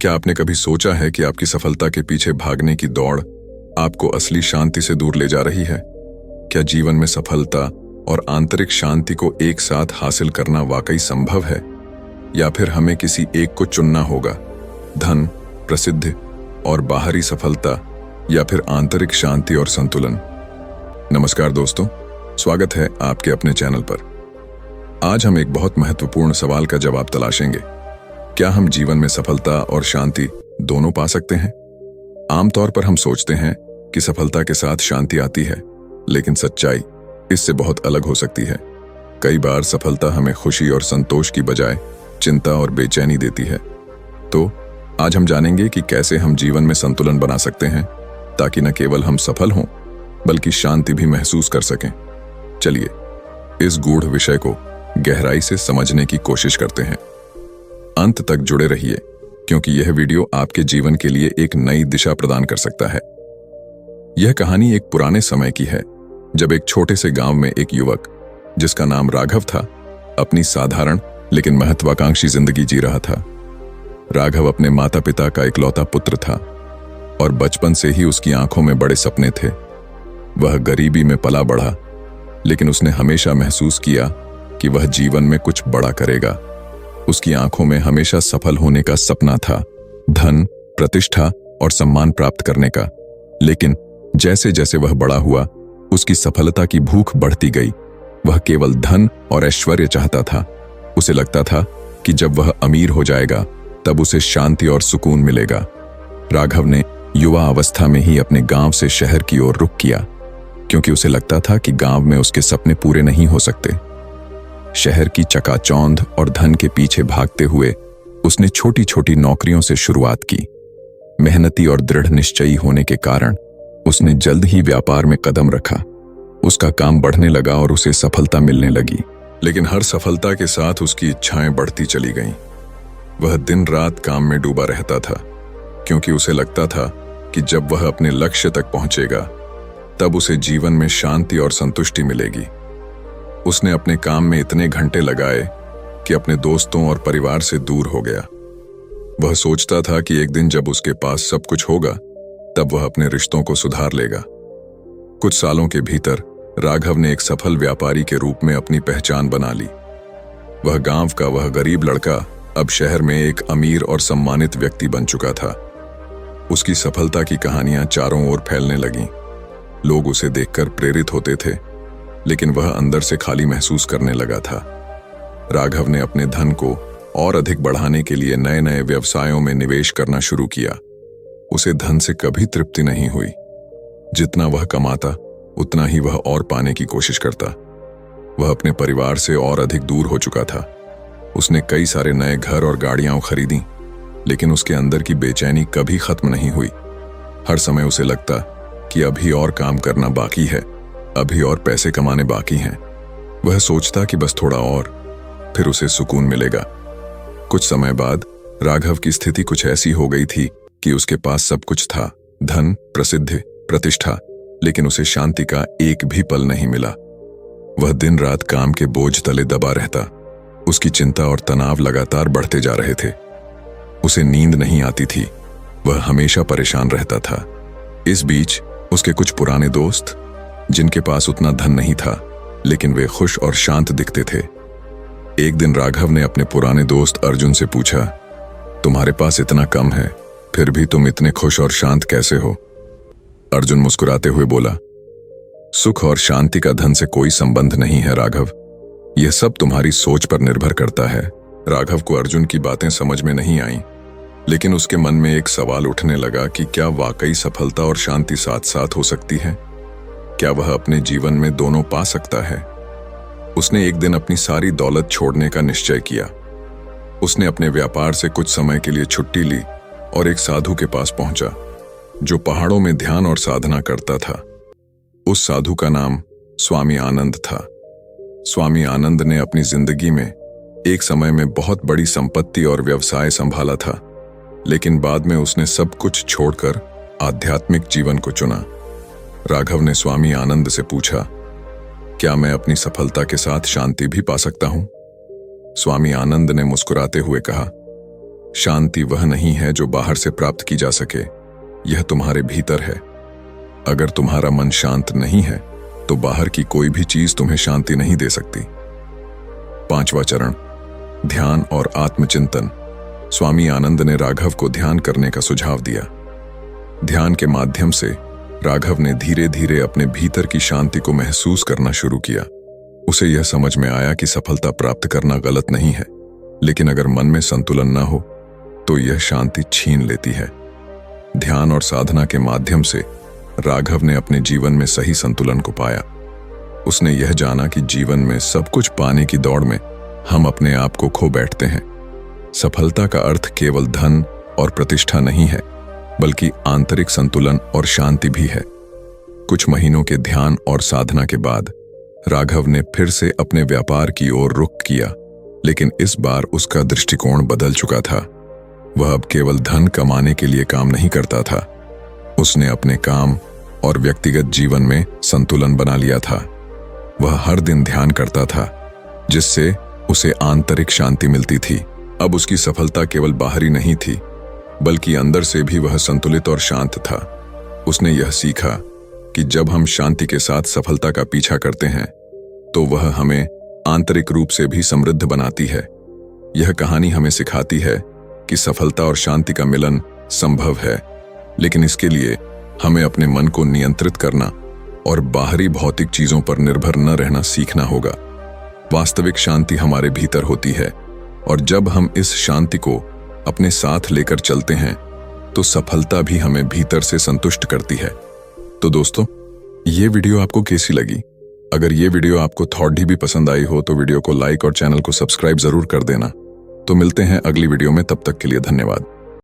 क्या आपने कभी सोचा है कि आपकी सफलता के पीछे भागने की दौड़ आपको असली शांति से दूर ले जा रही है? क्या जीवन में सफलता और आंतरिक शांति को एक साथ हासिल करना वाकई संभव है, या फिर हमें किसी एक को चुनना होगा? धन, प्रसिद्धि और बाहरी सफलता, या फिर आंतरिक शांति और संतुलन? नमस्कार दोस्तों, स्वागत है आपके अपने चैनल पर। आज हम एक बहुत महत्वपूर्ण सवाल का जवाब तलाशेंगे। क्या हम जीवन में सफलता और शांति दोनों पा सकते हैं? आमतौर पर हम सोचते हैं कि सफलता के साथ शांति आती है, लेकिन सच्चाई इससे बहुत अलग हो सकती है। कई बार सफलता हमें खुशी और संतोष की बजाय चिंता और बेचैनी देती है। तो आज हम जानेंगे कि कैसे हम जीवन में संतुलन बना सकते हैं, ताकि न केवल हम सफल हों, बल्कि शांति भी महसूस कर सकें। चलिए इस गूढ़ विषय को गहराई से समझने की कोशिश करते हैं। अंत तक जुड़े रहिए, क्योंकि यह वीडियो आपके जीवन के लिए एक नई दिशा प्रदान कर सकता है। यह कहानी एक पुराने समय की है, जब एक छोटे से गांव में एक युवक, जिसका नाम राघव था, अपनी साधारण लेकिन महत्वाकांक्षी जिंदगी जी रहा था। राघव अपने माता पिता का इकलौता पुत्र था और बचपन से ही उसकी आंखों में बड़े सपने थे। वह गरीबी में पला बढ़ा, लेकिन उसने हमेशा महसूस किया कि वह जीवन में कुछ बड़ा करेगा। उसकी आंखों में हमेशा सफल होने का सपना था, धन, प्रतिष्ठा और सम्मान प्राप्त करने का। लेकिन जैसे जैसे वह बड़ा हुआ, उसकी सफलता की भूख बढ़ती गई। वह केवल धन और ऐश्वर्य चाहता था। उसे लगता था कि जब वह अमीर हो जाएगा, तब उसे शांति और सुकून मिलेगा। राघव ने युवा अवस्था में ही अपने गांव से शहर की ओर रुख किया, क्योंकि उसे लगता था कि गांव में उसके सपने पूरे नहीं हो सकते। शहर की चकाचौंध और धन के पीछे भागते हुए उसने छोटी छोटी नौकरियों से शुरुआत की। मेहनती और दृढ़ निश्चयी होने के कारण उसने जल्द ही व्यापार में कदम रखा। उसका काम बढ़ने लगा और उसे सफलता मिलने लगी। लेकिन हर सफलता के साथ उसकी इच्छाएं बढ़ती चली गईं। वह दिन रात काम में डूबा रहता था, क्योंकि उसे लगता था कि जब वह अपने लक्ष्य तक पहुंचेगा, तब उसे जीवन में शांति और संतुष्टि मिलेगी। उसने अपने काम में इतने घंटे लगाए कि अपने दोस्तों और परिवार से दूर हो गया। वह सोचता था कि एक दिन जब उसके पास सब कुछ होगा, तब वह अपने रिश्तों को सुधार लेगा। कुछ सालों के भीतर राघव ने एक सफल व्यापारी के रूप में अपनी पहचान बना ली। वह गांव का वह गरीब लड़का अब शहर में एक अमीर और सम्मानित व्यक्ति बन चुका था। उसकी सफलता की कहानियां चारों ओर फैलने लगीं। लोग उसे देखकर प्रेरित होते थे, लेकिन वह अंदर से खाली महसूस करने लगा था। राघव ने अपने धन को और अधिक बढ़ाने के लिए नए नए व्यवसायों में निवेश करना शुरू किया। उसे धन से कभी तृप्ति नहीं हुई। जितना वह कमाता, उतना ही वह और पाने की कोशिश करता। वह अपने परिवार से और अधिक दूर हो चुका था। उसने कई सारे नए घर और गाड़ियां खरीदी, लेकिन उसके अंदर की बेचैनी कभी खत्म नहीं हुई। हर समय उसे लगता कि अभी और काम करना बाकी है, अभी और पैसे कमाने बाकी हैं। वह सोचता कि बस थोड़ा और, फिर उसे सुकून मिलेगा। कुछ समय बाद राघव की स्थिति कुछ ऐसी हो गई थी कि उसके पास सब कुछ था, धन, प्रसिद्धि, प्रतिष्ठा, लेकिन उसे शांति का एक भी पल नहीं मिला। वह दिन रात काम के बोझ तले दबा रहता। उसकी चिंता और तनाव लगातार बढ़ते जा रहे थे। उसे नींद नहीं आती थी। वह हमेशा परेशान रहता था। इस बीच उसके कुछ पुराने दोस्त, जिनके पास उतना धन नहीं था, लेकिन वे खुश और शांत दिखते थे। एक दिन राघव ने अपने पुराने दोस्त अर्जुन से पूछा, तुम्हारे पास इतना कम है, फिर भी तुम इतने खुश और शांत कैसे हो? अर्जुन मुस्कुराते हुए बोला, सुख और शांति का धन से कोई संबंध नहीं है राघव, यह सब तुम्हारी सोच पर निर्भर करता है। राघव को अर्जुन की बातें समझ में नहीं आईं, लेकिन उसके मन में एक सवाल उठने लगा कि क्या वाकई सफलता और शांति साथ साथ हो सकती है? क्या वह अपने जीवन में दोनों पा सकता है? उसने एक दिन अपनी सारी दौलत छोड़ने का निश्चय किया। उसने अपने व्यापार से कुछ समय के लिए छुट्टी ली और एक साधु के पास पहुंचा, जो पहाड़ों में ध्यान और साधना करता था। उस साधु का नाम स्वामी आनंद था। स्वामी आनंद ने अपनी जिंदगी में एक समय में बहुत बड़ी संपत्ति और व्यवसाय संभाला था, लेकिन बाद में उसने सब कुछ छोड़कर आध्यात्मिक जीवन को चुना। राघव ने स्वामी आनंद से पूछा, क्या मैं अपनी सफलता के साथ शांति भी पा सकता हूं? स्वामी आनंद ने मुस्कुराते हुए कहा, शांति वह नहीं है जो बाहर से प्राप्त की जा सके, यह तुम्हारे भीतर है। अगर तुम्हारा मन शांत नहीं है तो बाहर की कोई भी चीज तुम्हें शांति नहीं दे सकती। 5वां चरण, ध्यान और आत्मचिंतन। स्वामी आनंद ने राघव को ध्यान करने का सुझाव दिया। ध्यान के माध्यम से राघव ने धीरे धीरे अपने भीतर की शांति को महसूस करना शुरू किया। उसे यह समझ में आया कि सफलता प्राप्त करना गलत नहीं है, लेकिन अगर मन में संतुलन न हो तो यह शांति छीन लेती है। ध्यान और साधना के माध्यम से राघव ने अपने जीवन में सही संतुलन को पाया। उसने यह जाना कि जीवन में सब कुछ पाने की दौड़ में हम अपने आप को खो बैठते हैं। सफलता का अर्थ केवल धन और प्रतिष्ठा नहीं है, बल्कि आंतरिक संतुलन और शांति भी है। कुछ महीनों के ध्यान और साधना के बाद राघव ने फिर से अपने व्यापार की ओर रुख किया, लेकिन इस बार उसका दृष्टिकोण बदल चुका था। वह अब केवल धन कमाने के लिए काम नहीं करता था। उसने अपने काम और व्यक्तिगत जीवन में संतुलन बना लिया था। वह हर दिन ध्यान करता था, जिससे उसे आंतरिक शांति मिलती थी। अब उसकी सफलता केवल बाहरी नहीं थी, बल्कि अंदर से भी वह संतुलित और शांत था। उसने यह सीखा कि जब हम शांति के साथ सफलता का पीछा करते हैं तो वह हमें आंतरिक रूप से भी समृद्ध बनाती है। यह कहानी हमें सिखाती है कि सफलता और शांति का मिलन संभव है, लेकिन इसके लिए हमें अपने मन को नियंत्रित करना और बाहरी भौतिक चीजों पर निर्भर न रहना सीखना होगा। वास्तविक शांति हमारे भीतर होती है, और जब हम इस शांति को अपने साथ लेकर चलते हैं तो सफलता भी हमें भीतर से संतुष्ट करती है। तो दोस्तों, ये वीडियो आपको कैसी लगी? अगर ये वीडियो आपको थॉट भी पसंद आई हो तो वीडियो को लाइक और चैनल को सब्सक्राइब जरूर कर देना। तो मिलते हैं अगली वीडियो में, तब तक के लिए धन्यवाद।